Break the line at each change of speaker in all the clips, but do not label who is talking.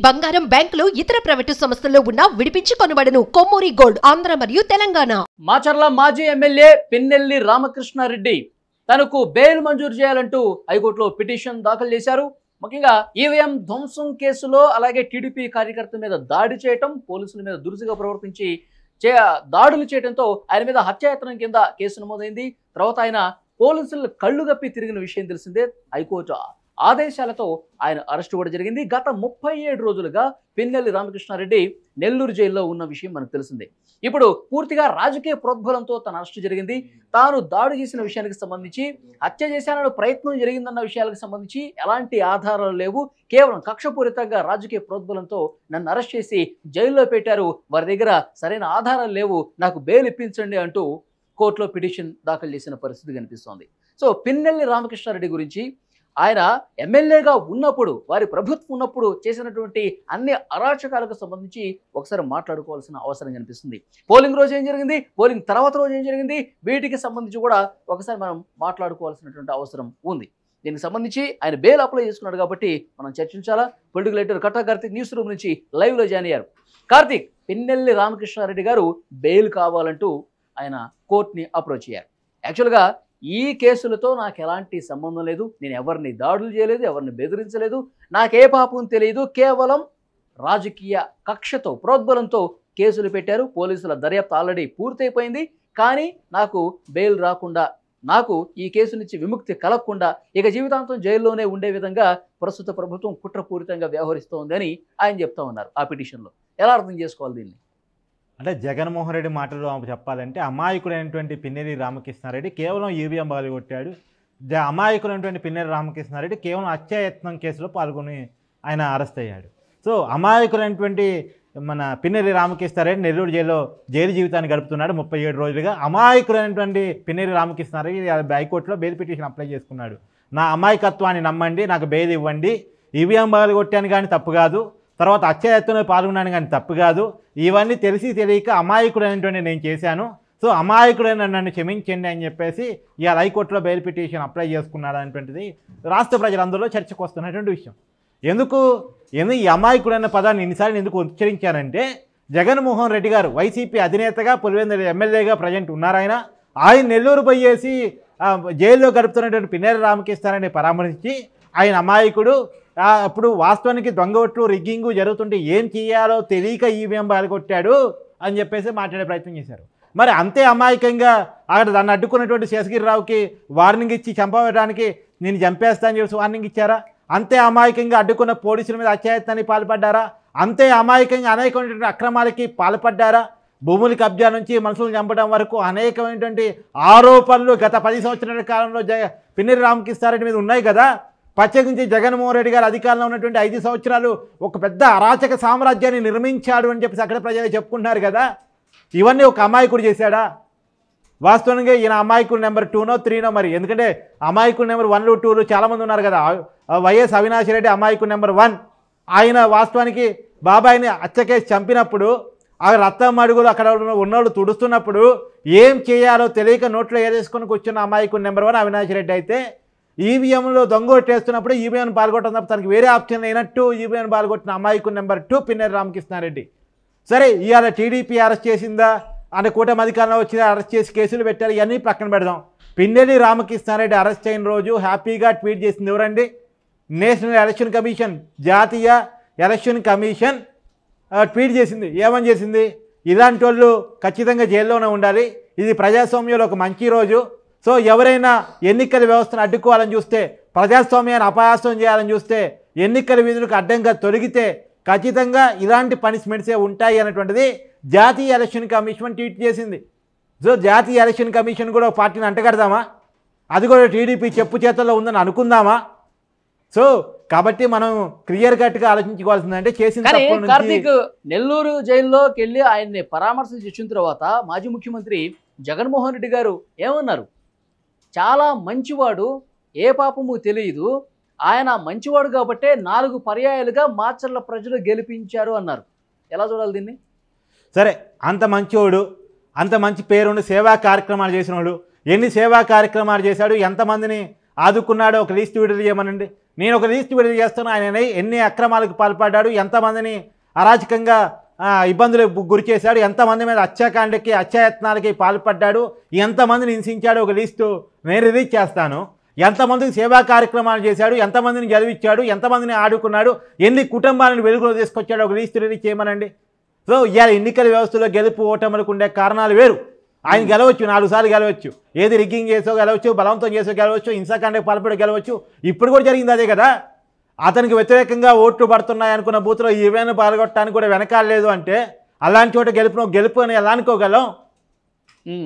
బంగారం, బ్యాంకులు, ఇతర ప్రైవేటు సంస్థల్లో ఉన్న విడిపించి కొనబడును. కొమ్మూరి గోల్డ్, ఆంధ్ర మరియు తెలంగాణ.
మాచర్ల మాజీ ఎమ్మెల్యే పిన్నెల్లి రామకృష్ణారెడ్డి తనకు బెయిల్ మంజూరు చేయాలంటూ హైకోర్టులో పిటిషన్ దాఖలు చేశారు. ముఖ్యంగా ఈవీఎం ధ్వంసం కేసులో అలాగే టీడీపీ కార్యకర్తల మీద దాడి చేయటం, పోలీసుల మీద దురుసుగా ప్రవర్తించి దాడులు చేయడంతో ఆయన మీద హత్యాయత్నం కింద కేసు నమోదైంది. తర్వాత ఆయన పోలీసులు కళ్ళు గప్పి తిరిగిన విషయం తెలిసిందే. హైకోర్టు ఆదేశాలతో ఆయన అరెస్టు కూడా జరిగింది. గత 37 రోజులుగా పిన్నెల్లి రామకృష్ణారెడ్డి నెల్లూరు జైల్లో ఉన్న విషయం మనకు తెలిసిందే. ఇప్పుడు పూర్తిగా రాజకీయ ప్రోద్బలంతో తన అరెస్టు జరిగింది. తాను దాడి చేసిన విషయానికి సంబంధించి, హత్య చేశానన్న ప్రయత్నం జరిగిందన్న విషయాలకు సంబంధించి ఎలాంటి ఆధారాలు లేవు. కేవలం కక్షపూరితంగా రాజకీయ ప్రోద్బలంతో నన్ను అరెస్ట్ చేసి జైల్లో పెట్టారు, వారి దగ్గర సరైన ఆధారాలు లేవు, నాకు బెయిల్ ఇప్పించండి అంటూ కోర్టులో పిటిషన్ దాఖలు చేసిన పరిస్థితి కనిపిస్తోంది. సో పిన్నెల్లి రామకృష్ణారెడ్డి గురించి ఆయన ఎమ్మెల్యేగా ఉన్నప్పుడు, వారి ప్రభుత్వం ఉన్నప్పుడు చేసినటువంటి అన్ని అరాచకాలకు సంబంధించి ఒకసారి మాట్లాడుకోవాల్సిన అవసరం కనిపిస్తుంది. పోలింగ్ రోజు ఏం జరిగింది, పోలింగ్ తర్వాత రోజు ఏం జరిగింది, వీటికి సంబంధించి కూడా ఒకసారి మనం మాట్లాడుకోవాల్సినటువంటి అవసరం ఉంది. దీనికి సంబంధించి ఆయన బెయిల్ అప్లై చేసుకున్నాడు కాబట్టి మనం చర్చించాలా. పొలిటికల్ ఎడిటర్ కట్టా కార్తిక్ న్యూస్ రూమ్ నుంచి లైవ్లో జాయిన్ అయ్యారు. కార్తిక్, పిన్నెల్లి రామకృష్ణారెడ్డి గారు బెయిల్ కావాలంటూ ఆయన కోర్టుని అప్రోచ్ అయ్యారు. యాక్చువల్గా ఈ కేసులతో నాకు ఎలాంటి సంబంధం లేదు, నేను ఎవరిని దాడులు చేయలేదు, ఎవరిని బెదిరించలేదు, నాకే పాపం తెలియదు, కేవలం రాజకీయ కక్షతో ప్రోద్బలంతో కేసులు పెట్టారు. పోలీసుల దర్యాప్తు ఆల్రెడీ పూర్తయిపోయింది. కానీ నాకు బెయిల్ రాకుండా, నాకు ఈ కేసు నుంచి విముక్తి కలగకుండా ఇక జీవితాంతం జైల్లోనే ఉండే విధంగా ప్రస్తుత ప్రభుత్వం కుట్రపూరితంగా వ్యవహరిస్తోందని ఆయన చెప్తా ఉన్నారు ఆ పిటిషన్లో. ఎలా అర్థం చేసుకోవాలి దీన్ని?
అంటే జగన్మోహన్ రెడ్డి మాటలు చెప్పాలంటే, అమాయకుడైనటువంటి పిన్నెల్లి రామకృష్ణారెడ్డి కేవలం ఈవీఎం బాగొట్టాడు. అమాయకుడైనటువంటి పిన్నెల్లి రామకృష్ణారెడ్డి కేవలం హత్యాయత్నం కేసులో పాల్గొని ఆయన అరెస్ట్ అయ్యాడు. సో అమాయకుడైనటువంటి మన పిన్నెల్లి రామకృష్ణారెడ్డి నెల్లూరు జైలు జీవితాన్ని గడుపుతున్నాడు 37 రోజులుగా. అమాయకుడైనటువంటి పిన్నెల్లి రామకృష్ణారెడ్డి హైకోర్టులో బెయిల్ పిటిషన్ అప్లై చేసుకున్నాడు. నా అమాయకత్వాన్ని నమ్మండి, నాకు బెయిల్ ఇవ్వండి, ఈవీఎం బాగొట్టాను కానీ తప్పు కాదు, తర్వాత హత్యాయత్నంలో పాల్గొన్నాను కానీ తప్పు కాదు, ఇవన్నీ తెలిసి తెలియక అమాయకుడైనటువంటి నేను చేశాను, సో అమాయకుడైన నన్ను క్షమించండి అని చెప్పేసి ఇవాళ హైకోర్టులో బెయిల్ పిటిషన్ అప్లై చేసుకున్నాడు అనేటువంటిది రాష్ట్ర ప్రజలందరిలో చర్చకు వస్తున్నటువంటి విషయం. ఎందుకు ఈ అమాయకుడైన పదాన్ని ఎన్నిసార్లు ఎందుకు ఉచ్చరించారంటే, జగన్మోహన్ రెడ్డి గారు వైసీపీ అధినేతగా, పులివెందుల ఎమ్మెల్యేగా ప్రజెంట్ ఉన్నారాయన. ఆయన నెల్లూరు పోయేసి జైల్లో గడుపుతున్నటువంటి పిన్నెల్లి రామకృష్ణారెడ్డిని పరామర్శించి ఆయన అమాయకుడు, అప్పుడు వాస్తవానికి దొంగ ఓట్లు రిగ్గింగు జరుగుతుంటే ఏం చేయాలో తెలియక ఈవీఎం బాగొట్టాడు అని చెప్పేసి మాట్లాడే ప్రయత్నం చేశారు. మరి అంతే అమాయకంగా అక్కడ దాన్ని అడ్డుకున్నటువంటి శేషగిరిరావుకి వార్నింగ్ ఇచ్చి చంపడానికి నేను చంపేస్తా అని చెప్పి వార్నింగ్ ఇచ్చారా? అంతే అమాయకంగా అడ్డుకున్న పోలీసుల మీద అత్యాయత్నానికి పాల్పడ్డారా? అంతే అమాయకంగా అనేకమైనటువంటి అక్రమాలకి పాల్పడ్డారా? భూముల కబ్జా నుంచి మనుషులను చంపడం వరకు అనేకమైనటువంటి ఆరోపణలు గత 10 సంవత్సరాల కాలంలో పిన్నెల్లి రామకృష్ణారెడ్డి మీద ఉన్నాయి కదా. ప్రత్యేకించి జగన్మోహన్ రెడ్డి గారు అధికారంలో ఉన్నటువంటి 5 సంవత్సరాలు ఒక పెద్ద అరాచక సామ్రాజ్యాన్ని నిర్మించాడు అని చెప్పేసి అక్కడ ప్రజలు చెప్పుకుంటున్నారు కదా. ఇవన్నీ ఒక అమాయకుడు చేశాడా? వాస్తవంగా ఈయన అమాయకుడు నెంబర్ 2నో 3నో, మరి ఎందుకంటే అమాయకుడు నెంబర్ 1లు 2లు చాలామంది ఉన్నారు కదా. వైఎస్ అవినాష్ రెడ్డి అమాయకుడు నెంబర్ 1. ఆయన వాస్తవానికి బాబాయిని హత్యకేసి చంపినప్పుడు ఆ రక్తం అడుగులు అక్కడ ఉన్నోళ్ళు తుడుస్తున్నప్పుడు ఏం చేయాలో తెలియక నోట్లో ఏదేసుకొని కూర్చున్న అమాయకుడు నెంబర్ 1 అవినాష్ రెడ్డి అయితే, ఈవీఎంలో దొంగొట్టేస్తున్నప్పుడు ఈవీఎం పాల్గొట్టడం తప్ప తనకి వేరే ఆప్షన్ లేనట్టు ఈవీఎం పాల్గొట్టిన అమాయకుడు నెంబర్ 2 పిన్నెల్లి రామకృష్ణారెడ్డి. సరే, ఇవాళ టీడీపీ అరెస్ట్ చేసిందా అని కూటమి అధికారంలో వచ్చిందా, అరెస్ట్ చేసి కేసులు పెట్టారు, ఇవన్నీ పక్కన పెడదాం. పిన్నెల్లి రామకృష్ణారెడ్డి అరెస్ట్ అయిన రోజు హ్యాపీగా ట్వీట్ చేసింది ఎవరండి? నేషనల్ ఎలక్షన్ కమిషన్, జాతీయ ఎలక్షన్ కమిషన్ ట్వీట్ చేసింది. ఏమని చేసింది? ఇలాంటి వాళ్ళు ఖచ్చితంగా జైల్లోనే ఉండాలి, ఇది ప్రజాస్వామ్యంలో ఒక మంచి రోజు. సో ఎవరైనా ఎన్నికల వ్యవస్థను అడ్డుకోవాలని చూస్తే, ప్రజాస్వామ్యాన్ని అపహాస్యం చేయాలని చూస్తే, ఎన్నికల విధులకు అడ్డంగా తొలగితే ఖచ్చితంగా ఇలాంటి పనిష్మెంట్సే ఉంటాయి అనేటువంటిది జాతీయ ఎలక్షన్ కమిషన్ ట్వీట్ చేసింది. సో జాతీయ ఎలక్షన్ కమిషన్ కూడా ఒక పార్టీని అంటగడదామా? అది కూడా టీడీపీ చెప్పు చేతల్లో ఉందని అనుకుందామా? సో కాబట్టి మనం క్లియర్ కట్గా ఆలోచించుకోవాల్సిందంటే చేసిన
కార్తీక్, నెల్లూరు జైల్లోకి వెళ్ళి ఆయన్ని పరామర్శించి వచ్చిన తర్వాత మాజీ ముఖ్యమంత్రి జగన్మోహన్ రెడ్డి గారు ఏమన్నారు? చాలా మంచివాడు, ఏ పాపము తెలియదు, ఆయన మంచివాడు కాబట్టే 4 పర్యాయాలుగా మాచర్ల ప్రజలు గెలిపించారు అన్నారు. ఎలా చూడాలి దీన్ని?
సరే, అంత మంచివాడు, అంత మంచి పేరుండి సేవా కార్యక్రమాలు చేసినవాడు, ఎన్ని సేవా కార్యక్రమాలు చేశాడు, ఎంతమందిని ఆదుకున్నాడో ఒక లిస్ట్ విడుదల చేయమనండి. నేను ఒక లిస్ట్ విడుదల చేస్తాను. ఆయన ఎన్ని అక్రమాలకు పాల్పడ్డాడు, ఎంతమందిని అరాచకంగా ఇబ్బందులకు గురి చేశాడు, ఎంతమంది మీద హత్యాకాండకి హత్యాయత్నాలకి పాల్పడ్డాడు, ఎంతమందిని హింసించాడు ఒక లిస్టు నేను రిలీజ్ చేస్తాను. ఎంతమందికి సేవా కార్యక్రమాలు చేశాడు, ఎంతమందిని చదివించాడు, ఎంతమందిని ఆడుకున్నాడు, ఎన్ని కుటుంబాలను వెలుగులో తీసుకొచ్చాడు ఒక లిస్టు రిలీజ్ చేయమనండి. సో ఇవాళ ఎన్నికల వ్యవస్థలో గెలుపు ఓటములకు ఉండే కారణాలు వేరు. ఆయన గెలవచ్చు, 4 సార్లు గెలవచ్చు, ఏది రిగ్గింగ్ చేసో గెలవచ్చు, బలవంతం చేసో గెలవచ్చు, హింసాకాండకు పాల్పడి గెలవచ్చు. ఇప్పుడు కూడా జరిగింది అదే కదా. అతనికి వ్యతిరేకంగా ఓట్లు పడుతున్నాయి అనుకున్న బూత్లో ఈవెన్ పాల్గొట్టడానికి కూడా వెనకాలేదు అంటే అలాంటి చోట గెలుపు అని ఎలా అనుకోగలం?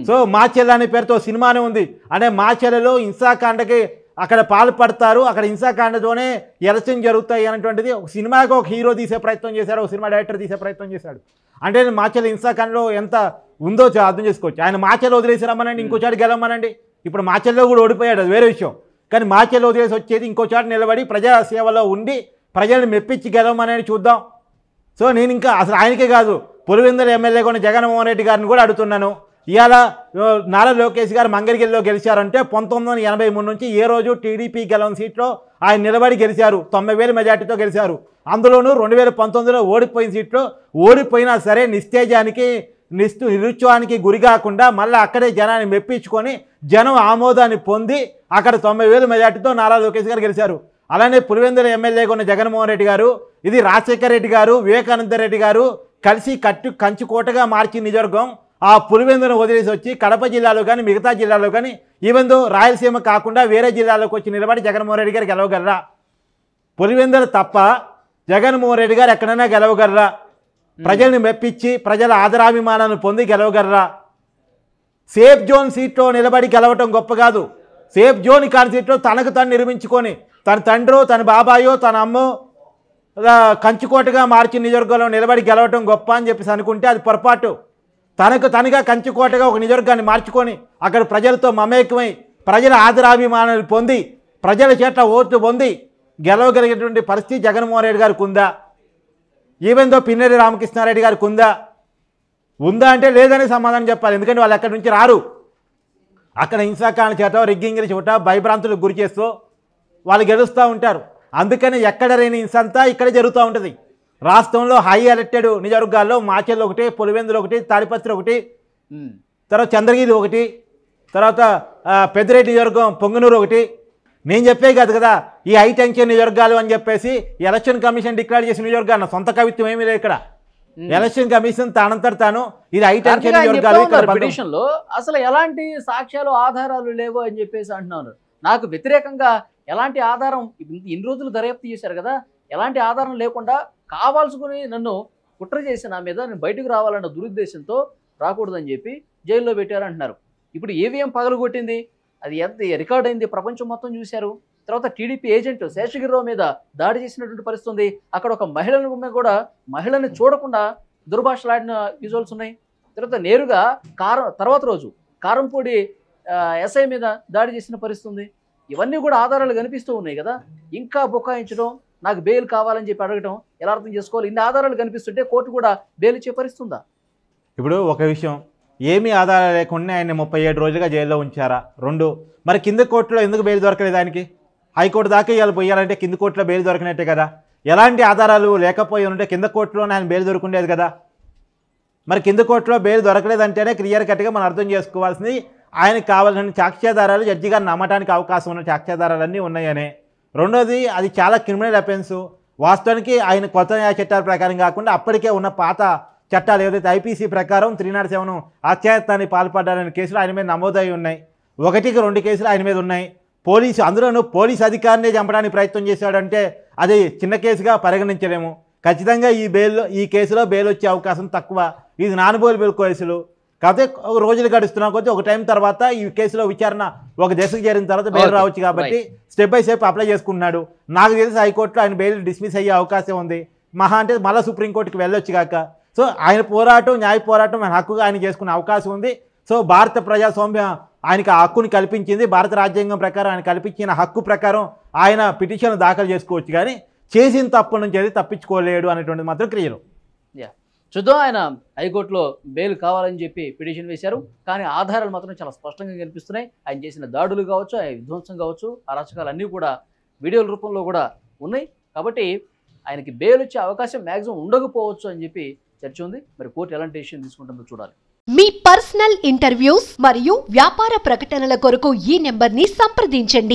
సో మా చెల్లె అనే పేరుతో సినిమానే ఉంది. అంటే మా చెల్లెలో హింసాకాండకి అక్కడ పాల్పడతారు, అక్కడ హింసాకాండతోనే ఎలక్షన్ జరుగుతాయి అనేటువంటిది ఒక సినిమాకి ఒక హీరో తీసే ప్రయత్నం చేశాడు, ఒక సినిమా డైరెక్టర్ తీసే ప్రయత్నం చేశాడు. అంటే మా చెల్లె హింసాకాండలో ఎంత ఉందో అర్థం చేసుకోవచ్చు. ఆయన మా చెల్లె వదిలేసి రమ్మనండి, ఇంకోచాటి గెలవమనండి. ఇప్పుడు మా చెల్లెలో కూడా ఓడిపోయాడు, అది వేరే విషయం. కానీ మా చెల్లె వదిలేసి వచ్చేది ఇంకోచాట నిలబడి ప్రజా సేవలో ఉండి ప్రజల్ని మెప్పించి గెలవమనేది చూద్దాం. సో నేను ఇంకా అసలు ఆయనకే కాదు, పులివెందుల ఎమ్మెల్యే కొన్ని జగన్మోహన్ రెడ్డి గారిని కూడా అడుగుతున్నాను. ఇవాళ నారా లోకేష్ గారు మంగళగిరిలో గెలిచారంటే 1983 నుంచి ఏ రోజు టీడీపీ గెలవని సీట్లో ఆయన నిలబడి గెలిచారు. 90,000 మెజార్టీతో గెలిచారు. అందులోనూ 2019లో ఓడిపోయిన సీట్లో ఓడిపోయినా సరే నిస్తేజానికి నిరుత్సాహానికి గురి కాకుండా మళ్ళీ అక్కడే జనాన్ని మెప్పించుకొని జనం ఆమోదాన్ని పొంది అక్కడ 90,000 మెజార్టీతో నారా లోకేష్ గారు గెలిచారు. అలానే పులివెందుల ఎమ్మెల్యేగా ఉన్న జగన్మోహన్ రెడ్డి గారు, ఇది రాజశేఖర రెడ్డి గారు, వివేకానంద రెడ్డి గారు కలిసి కంచుకోటగా మార్చిన నిజవర్గం. ఆ పులివెందును వదిలేసి వచ్చి కడప జిల్లాలో కానీ మిగతా జిల్లాలో కానీ ఈవెన్ దో రాయలసీమ కాకుండా వేరే జిల్లాలోకి వచ్చి నిలబడి జగన్మోహన్ రెడ్డి గారు గెలవగలరా? పులివెందులు తప్ప జగన్మోహన్ రెడ్డి గారు ఎక్కడైనా గెలవగలరా? ప్రజల్ని మెప్పించి ప్రజల ఆదరాభిమానాలను పొంది గెలవగలరా? సేఫ్ జోన్ సీట్లో నిలబడి గెలవటం గొప్ప కాదు. సేఫ్ జోన్ కాని సీట్లో తనకు తను నిర్మించుకొని తన తండ్రో తన బాబాయో తన అమ్మో కంచుకోటగా మార్చి నిజవర్గంలో నిలబడి గెలవటం గొప్ప అని చెప్పేసి అనుకుంటే అది పొరపాటు. తనకు తనగా కంచుకోటగా ఒక నిజవర్గాన్ని మార్చుకొని అక్కడ ప్రజలతో మమేకమై ప్రజల ఆదరాభిమానాలు పొంది ప్రజల చేత ఓట్లు పొంది గెలవగలిగేటువంటి పరిస్థితి జగన్మోహన్ రెడ్డి గారికి ఉందా? ఈవెన్ దో పిన్నెల్లి రామకృష్ణారెడ్డి గారికి ఉందా? ఉందా అంటే లేదని సమాధానం చెప్పాలి. ఎందుకంటే వాళ్ళు అక్కడి నుంచి రారు. అక్కడ హింసాకాండ చేత రిగ్గింగ్ చోట భయభ్రాంతులకు గురి చేస్తూ వాళ్ళు గెలుస్తూ ఉంటారు. అందుకని ఎక్కడ లేని హింస అంతా ఇక్కడే జరుగుతూ ఉంటుంది. రాష్ట్రంలో హై అలర్టెడ్ నిజవర్గాల్లో మాచెల్లో ఒకటి, పులివెందులు ఒకటి, తాడిపత్రి ఒకటి, తర్వాత చంద్రగిరి ఒకటి, తర్వాత పెద్దిరెడ్డి నిజవర్గం పొంగనూరు ఒకటి. నేను చెప్పే కాదు కదా ఈ హై టెన్షన్ నిజవర్గాలు అని చెప్పేసి ఎలక్షన్ కమిషన్ డిక్లేర్ చేసిన నిజవర్గాలు. సొంత కవిత్వం ఏమీ లేదు ఇక్కడ. ఎలక్షన్ కమిషన్ తానంతట తాను ఇది హై టెన్షన్ నిజవర్గాలు.
పిటిషన్లో అసలు ఎలాంటి సాక్ష్యాలు ఆధారాలు లేవు అని చెప్పేసి అంటున్నారు. నాకు వ్యతిరేకంగా ఎలాంటి ఆధారం, ఇన్ని రోజులు దర్యాప్తు చేశారు కదా, ఎలాంటి ఆధారం లేకుండా కావాల్సుకుని నన్ను కుట్ర చేసి నా మీద నేను బయటకు రావాలన్న దురుద్దేశంతో రాకూడదని చెప్పి జైల్లో పెట్టారంటున్నారు. ఇప్పుడు ఈవీఎం పగలగొట్టింది, అది ఎంత రికార్డ్ అయింది, ప్రపంచం మొత్తం చూశారు. తర్వాత టీడీపీ ఏజెంట్ శేషగిరిరావు మీద దాడి చేసినటువంటి పరిస్థితి ఉంది. అక్కడ ఒక మహిళను కూడా మహిళని చూడకుండా దుర్భాషలాడిన విజువల్స్ ఉన్నాయి. తర్వాత నేరుగా తర్వాత రోజు కారంపూడి ఎస్ఐ మీద దాడి చేసిన పరిస్థితి ఉంది. ఇవన్నీ కూడా ఆధారాలు కనిపిస్తూ ఉన్నాయి కదా. ఇంకా బుకాయించడం, నాకు బెయిల్ కావాలని చెప్పి అడగడం ఎలా అర్థం చేసుకోవాలి? ఇన్ని ఆధారాలు కనిపిస్తుంటే కోర్టు కూడా బెయిల్ ఇచ్చే పరిస్థితుందా?
ఇప్పుడు ఒక విషయం, ఏమీ ఆధారాలు లేకుండా ఆయన 37 రోజులుగా జైల్లో ఉంచారా? 2 మరి కింద కోర్టులో ఎందుకు బెయిల్ దొరకలేదు ఆయనకి? హైకోర్టు దాకా ఇవాళ పోయాలంటే కింద కోర్టులో బెయిల్ దొరకనట్టే కదా. ఎలాంటి ఆధారాలు లేకపోయి ఉంటే కింద కోర్టులోనే ఆయన బెయిల్ దొరుకుండేది కదా. మరి కింద కోర్టులో బెయిల్ దొరకలేదంటేనే క్లియర్ కట్గా మనం అర్థం చేసుకోవాల్సింది ఆయనకు కావాల్సిన సాక్ష్యాధారాలు జడ్జి గారిని నమ్మటానికి అవకాశం ఉన్న సాక్ష్యాధారాలన్నీ ఉన్నాయనే. రెండోది అది చాలా క్రిమినల్ అఫెన్స్. వాస్తవానికి ఆయన కొత్త న్యాయ చట్టాల ప్రకారం కాకుండా అప్పటికే ఉన్న పాత చట్టాలు ఏదైతే ఐపీసీ ప్రకారం 307 హత్యాయత్నానికి పాల్పడ్డారనే కేసులు ఆయన మీద నమోదై ఉన్నాయి. 1కి 2 కేసులు ఆయన మీద ఉన్నాయి. అందులోనూ పోలీసు అధికారినే చంపడానికి ప్రయత్నం చేశాడంటే అది చిన్న కేసుగా పరిగణించలేము. ఖచ్చితంగా ఈ కేసులో బెయిల్ వచ్చే అవకాశం తక్కువ. ఇది నాన్ బెయిలబుల్ కేసులు. కాకపోతే రోజులు గడుస్తున్నా కొద్దీ ఒక టైం తర్వాత ఈ కేసులో విచారణ ఒక దశకు చేరిన తర్వాత బెయిల్ రావచ్చు కాబట్టి స్టెప్ బై స్టెప్ అప్లై చేసుకున్నాడు. నాకు తెలిసి హైకోర్టులో ఆయన బెయిల్ డిస్మిస్ అయ్యే అవకాశం ఉంది. మహా అంటే మళ్ళీ సుప్రీంకోర్టుకి వెళ్ళొచ్చు కాక. సో ఆయన పోరాటం, న్యాయ పోరాటం హక్కుగా ఆయన చేసుకునే అవకాశం ఉంది. సో భారత ప్రజాస్వామ్యం ఆయనకి ఆ హక్కుని కల్పించింది. భారత రాజ్యాంగం ప్రకారం ఆయన కల్పించిన హక్కు ప్రకారం ఆయన పిటిషన్ దాఖలు చేసుకోవచ్చు. కానీ చేసిన తప్పు నుంచి అది తప్పించుకోలేడు అనేటువంటిది మాత్రం క్లియర్.
చూద్దాం. ఆయన హైకోర్టులో బెయిల్ కావాలని చెప్పి పిటిషన్ వేశారు. కానీ ఆధారాలు మాత్రం చాలా స్పష్టంగా కనిపిస్తున్నాయి. ఆయన చేసిన దాడులు కావచ్చు, ఆయన విధ్వంసం కావచ్చు, అరాచకాలు అన్నీ కూడా వీడియోల రూపంలో కూడా ఉన్నాయి. కాబట్టి ఆయనకి బెయిల్ వచ్చే అవకాశం మ్యాక్సిమం ఉండకపోవచ్చు అని చెప్పి చర్చ ఉంది. మరి కోర్టు ఎలాంటి డెసిషన్ తీసుకుంటుందో చూడాలి.
మీ పర్సనల్ ఇంటర్వ్యూస్ మరియు వ్యాపార ప్రకటనల కొరకు ఈ నెంబర్ని సంప్రదించండి.